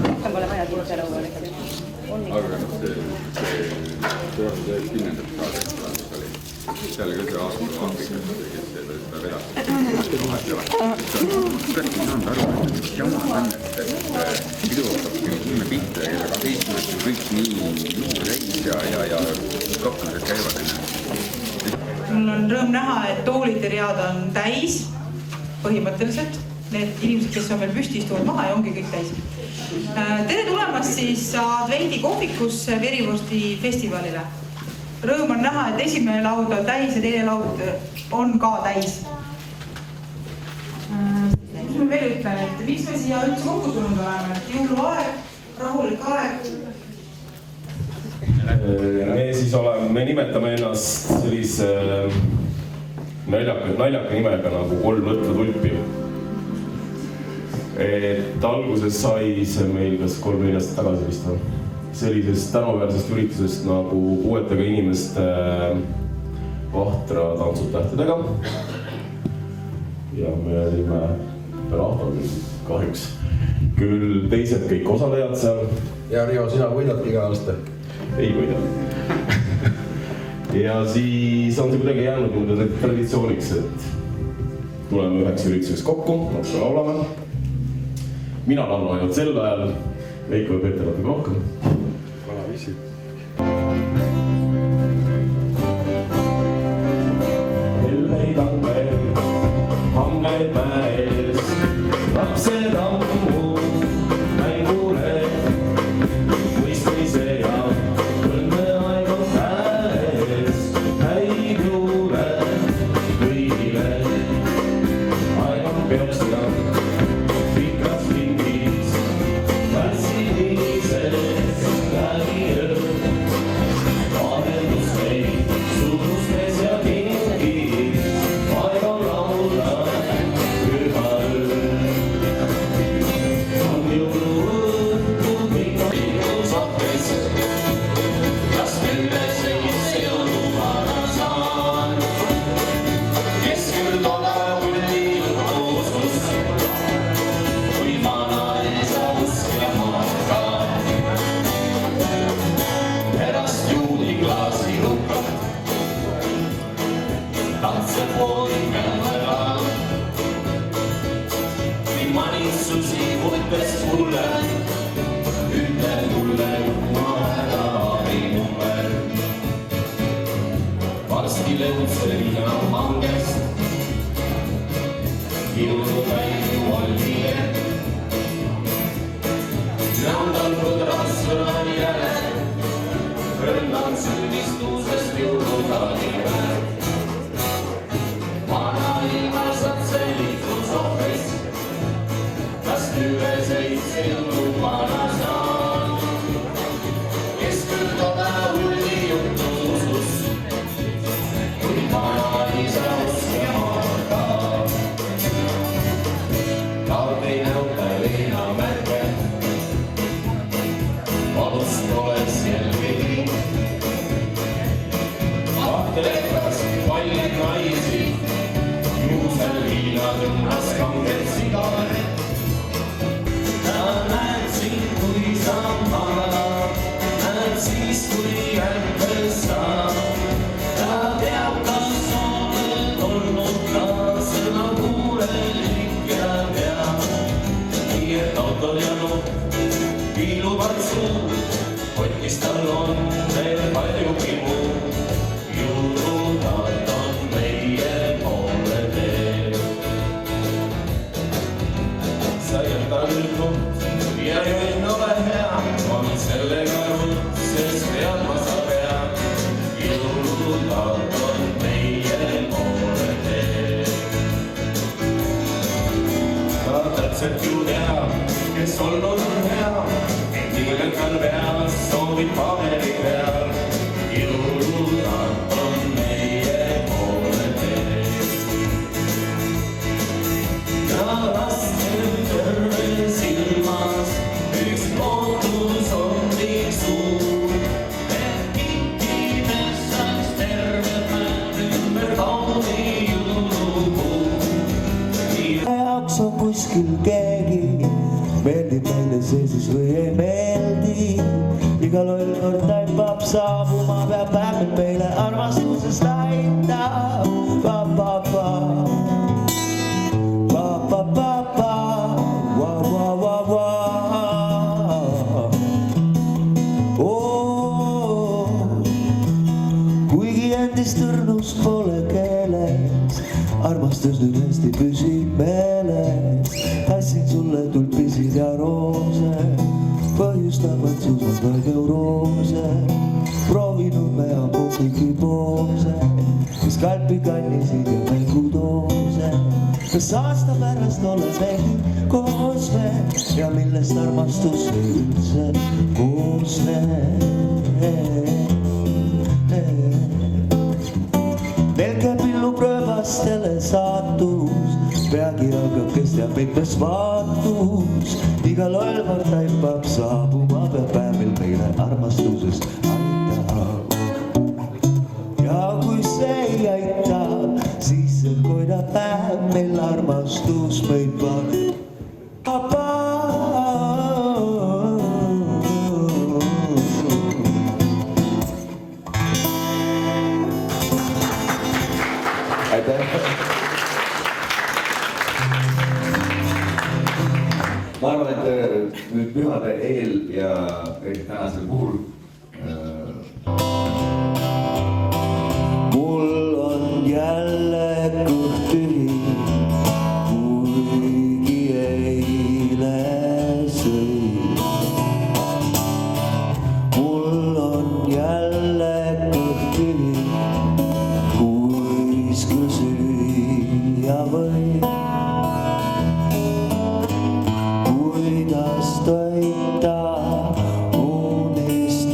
Rohkem pole vaja tiitlelauale. Aga see 1910. aastal oli seal ka see aasta Aafrikas, kes seda vedas. See on aru, et jama on, et pidu hakkab kümme pihta ja 12 kõik nii täis ja kaklused käivad enne. Mul on rõõm näha, et toolide read on täis põhimõtteliselt. Need inimesed, kes on veel püsti, istuvad maha ja ongi kõik täis. Tere tulemast siis Advendi kohvikusse Verivorsti festivalile. Rõõm on näha, et esimene laud on täis ja teine laud on ka täis. Mis ma veel ütlen, et miks me siia üldse kokku tulnud oleme? Jõuluaeg, rahulik aeg. Me nimetame ennast sellise naljaka nimega nagu 3 võtva tulpi. Et alguses sai see meil kas 3 aastat tagasi vist sellisest tänuväärsest üritusest nagu puuetega inimeste vahtra tantsud tähtedega. Ja me olime rahval kahjuks. Küll teised kõik osalejad seal. Ja Rio, sina võidad iga aasta? Ei võida. Ja siis on see kuidagi jäänud mulle traditsiooniks, et tuleme üheks ürituseks kokku, natuke laulame. Mina laulan ainult sel ajal, Veiko ja Peeter natuke rohkem. Vana viisi. Helleid angel, hangeid mäes, lapsed ammu, mängule, mõistmise ja õnne aeg on käes, häid juule kõigile, aeg on peostida. on kuskil keegi, meeldib meile see siis või ei meeldi. Iga loll kord taipab saabuma, peab päev meile armastusest aitab. Pa-pa-pa, pa-pa-pa-pa, wa-wa-wa-wa. Kuigi endist õrnus pole keeles, armastus nüüd hästi püsib meeles. Tassin sulle tulpisid ja roose, põhjustavad susad vaid neuroose. Proovinud me ampukiki poose, mis kalpi kannisid ja mängudoose. Kas aasta pärast olemegi koos me ja millest armastus üldse koosneb? Velke pillub rööbastele saatus, peagi algab kes teab mitmes vaatus. Iga lollkord taipab saabuma, peab päevil meile armastusest aitab. Ja kui see ei aita, siis see koida päev meil armastus meid paneb. Papa. Ma arvan, et nüüd pühade eel ja tänasel puhul mul on jälle kõht tühi, kuigi eile sõi. Mul on jälle kõht tühi, kuis küll süüa või. Kuidas toita unistust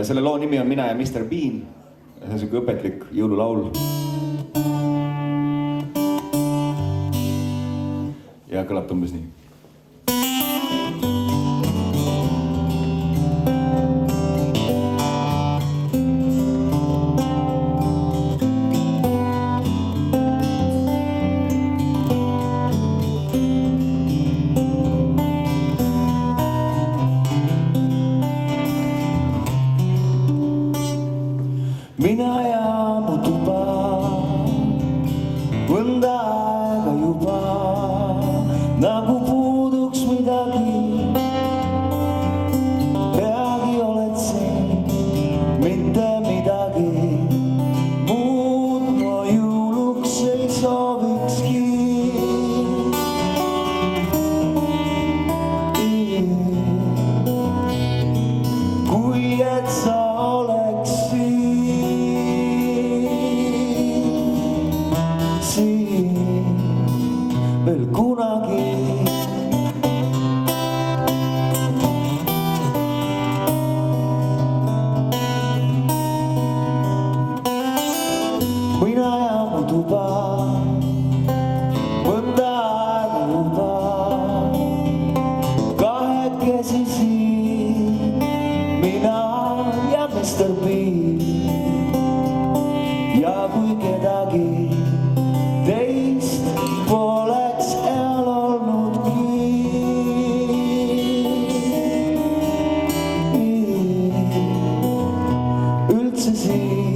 selle loo nimi on Mina ja Mr. Bean. See on siuke õpetlik jõululaul. Ja kõlab umbes nii. Mina ja mu tuba mõnda aega juba nagu puuduks midagi. Peagi oled siin, mitte midagi muud ma jõuluks ei soovikski. Kui et sa oleks veel kunagi. Mina ja mu tuba mõnda aega juba kahekesi siin, mina ja Mr. Bean. Ja kui kedagi teist poleks eal olnudki, üldse siin.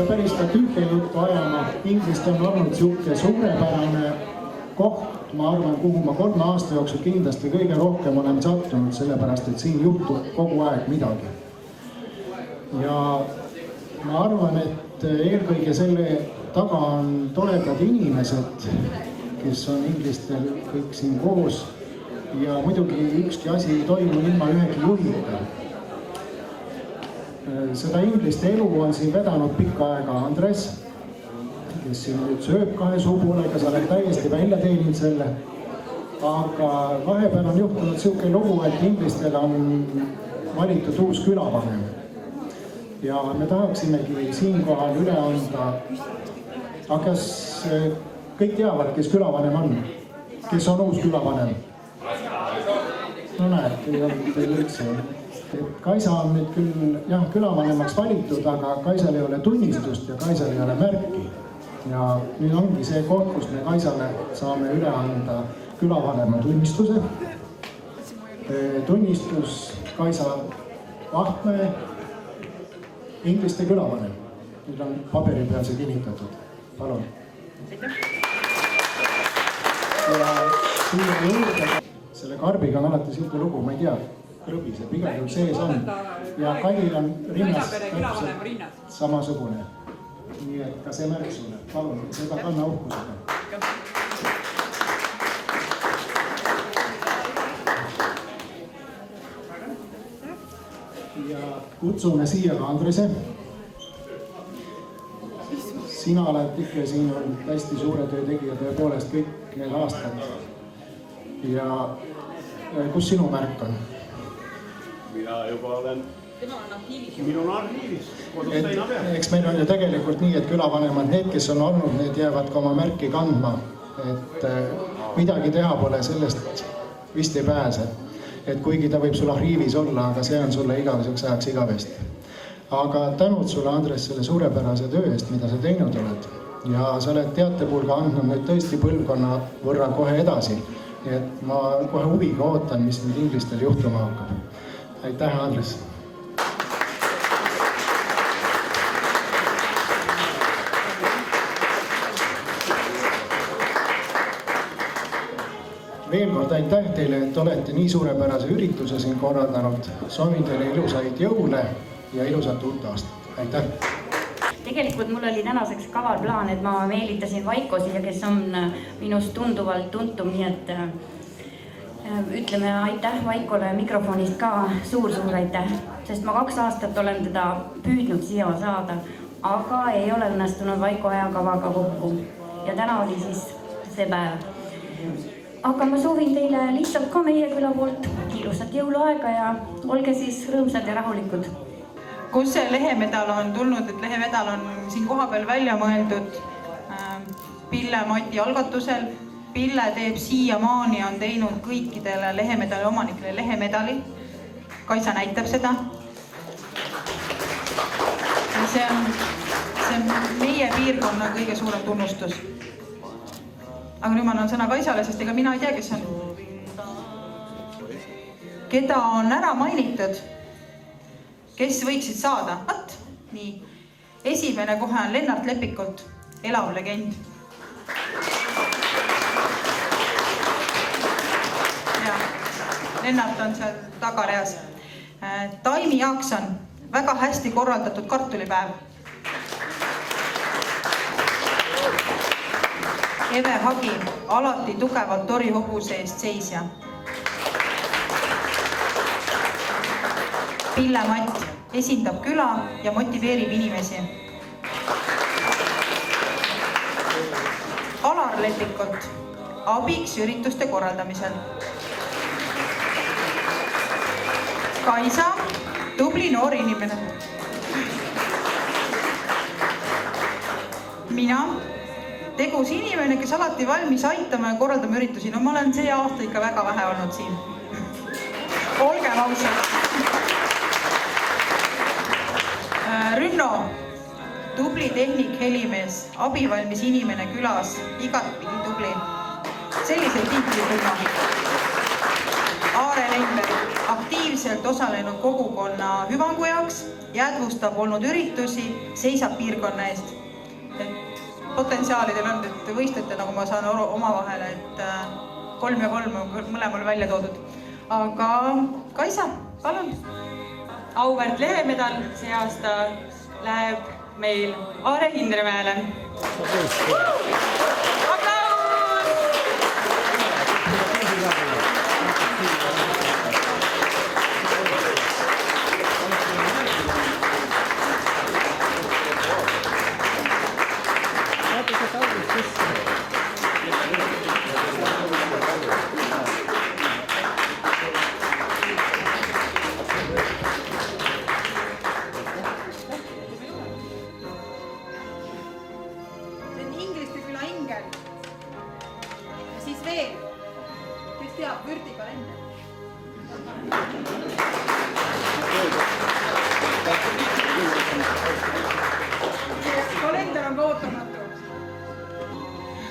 Päris ka tühja juttu ajama. Inglist on olnud siuke suurepärane koht, ma arvan, kuhu ma 3 aasta jooksul kindlasti kõige rohkem olen sattunud, sellepärast et siin juhtub kogu aeg midagi. Ja ma arvan, et eelkõige selle taga on toredad inimesed, kes on inglistel kõik siin koos ja muidugi ükski asi ei toimu ilma ühegi juhita. Seda ingliste elu on siin vedanud pikka aega Andres, kes siin nüüd sööb 2 suupuulega, sa oled täiesti välja teeninud selle. Aga vahepeal on juhtunud siuke lugu, et inglistel on valitud uus külavanem. Ja me tahaksimegi siinkohal üle anda. Aga kas kõik teavad, kes külavanem on? Kes on uus külavanem? No näed, ei olnud teil üldse. Kaisa on nüüd küll külavanemaks valitud, aga Kaisal ei ole tunnistust ja Kaisal ei ole märki. Ja nüüd ongi see koht, kus me Kaisale saame üle anda külavanema tunnistuse. Tunnistus Kaisa Vahtmäe, ingliste külavanem. Nüüd on paberi peal see kinnitatud. Palun. Ja siia juurde, selle karbiga on alati siuke lugu, ma ei tea. Krõbiseb, igal juhul sees on. Ja Kailil on rinnas täpselt samasugune. Nii et ka see märk sulle. Palun, seda kanna uhkusega. Ja kutsume siia ka Andrese. Sina oled ikka siin olnud hästi suure töö tegija tõepoolest kõik need aastad. Ja kus sinu märk on? Mina juba olen, minu on arhiivis, kodus teina peal. Eks meil on ju tegelikult nii, et külavanemad, need, kes on olnud, need jäävad ka oma märki kandma. Et midagi teha pole, sellest vist ei pääse. Et kuigi ta võib sul arhiivis olla, aga see on sulle igaveseks ajaks igavesti. Aga tänud sulle, Andres, selle suurepärase töö eest, mida sa teinud oled. Ja sa oled teatepulga andnud nüüd tõesti põlvkonna võrra kohe edasi. Et ma kohe huviga ootan, mis nüüd inglistel juhtuma hakkab. Aitäh, Andres! Veel kord aitäh teile, et olete nii suurepärase ürituse siin korraldanud. Soovin teile ilusaid jõule ja ilusat uut aastat. Aitäh! Tegelikult mul oli tänaseks kaval plaan, et ma meelitasin Vaiko siia, kes on minust tunduvalt tuntum, nii et ütleme aitäh Vaikole mikrofonist ka suur-suur aitäh, sest ma 2 aastat olen teda püüdnud siia saada, aga ei ole õnnestunud Vaiko ajakavaga kokku. Ja täna oli siis see päev. Aga ma soovin teile lihtsalt ka meie küla poolt ilusat jõuluaega ja olge siis rõõmsad ja rahulikud. Kus see lehemedal on tulnud, et lehemedal on siin kohapeal välja mõeldud Pille Mati algatusel. Pille teeb siiamaani, on teinud kõikidele lehemedali omanikele lehemedali. Kaisa näitab seda. See on meie piirkonna kõige suurem tunnustus. Aga nüüd ma annan sõna Kaisale, sest ega mina ei tea, kes on. Keda on ära mainitud, kes võiksid saada? Vat, nii. Esimene kohe on Lennart Lepikult, elav legend. Lennart on seal tagareas. Taimi Jaakson, väga hästi korraldatud kartulipäev. Eve Hagi, alati tugevalt tori hobuse eest seisja. Pille Matt esindab küla ja motiveerib inimesi. Alar Lepikult, abiks ürituste korraldamisel. Kaisa, tubli noor inimene. Mina, tegus inimene, kes alati valmis aitama ja korraldama üritusi. No ma olen see aasta ikka väga vähe olnud siin. Olgem ausad. Rünno, tubli tehnik, helimees, abivalmis inimene külas, igatpidi tubli. Selliseid tiitlid Rünno. Aare Leinberg, aktiivselt osalenud kogukonna hüvangu jaoks, jäädvustab olnud üritusi, seisab piirkonna eest. Potentsiaalidel on, et võistlete, nagu ma saan oma vahele, et 3 ja 3 on mõlemal välja toodud. Aga Kaisa, palun. Auväärt lehemedal see aasta läheb meil Aare Hindremäele.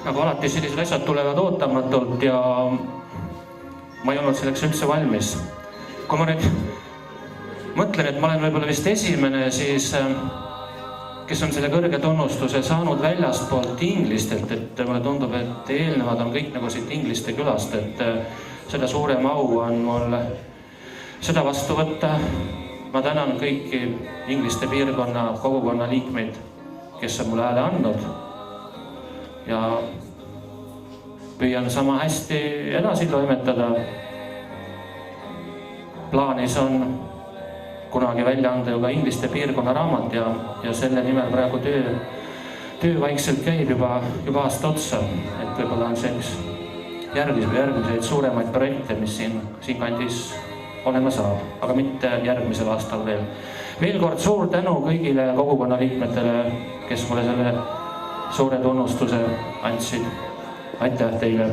Nagu alati sellised asjad tulevad ootamatult ja ma ei olnud selleks üldse valmis. Kui ma nüüd mõtlen, et ma olen võib-olla vist esimene, siis kes on selle kõrge tunnustuse saanud väljaspoolt Inglistelt, et mulle tundub, et eelnevad on kõik nagu siit Ingliste külast, et seda suurem au on mul seda vastu võtta. Ma tänan kõiki Ingliste piirkonna kogukonna liikmeid, kes on mulle hääle andnud ja püüan sama hästi edasi toimetada. Plaanis on kunagi välja anda ju ka Ingliste piirkonna raamat ja selle nimel praegu töö vaikselt käib juba aasta otsa, et võib-olla on see üks järgmiseid suuremaid projekte, mis siin kandis olema saab, aga mitte järgmisel aastal veel. Veel kord suur tänu kõigile kogukonna liikmetele, kes mulle selle suure tunnustuse andsid. Aitäh teile!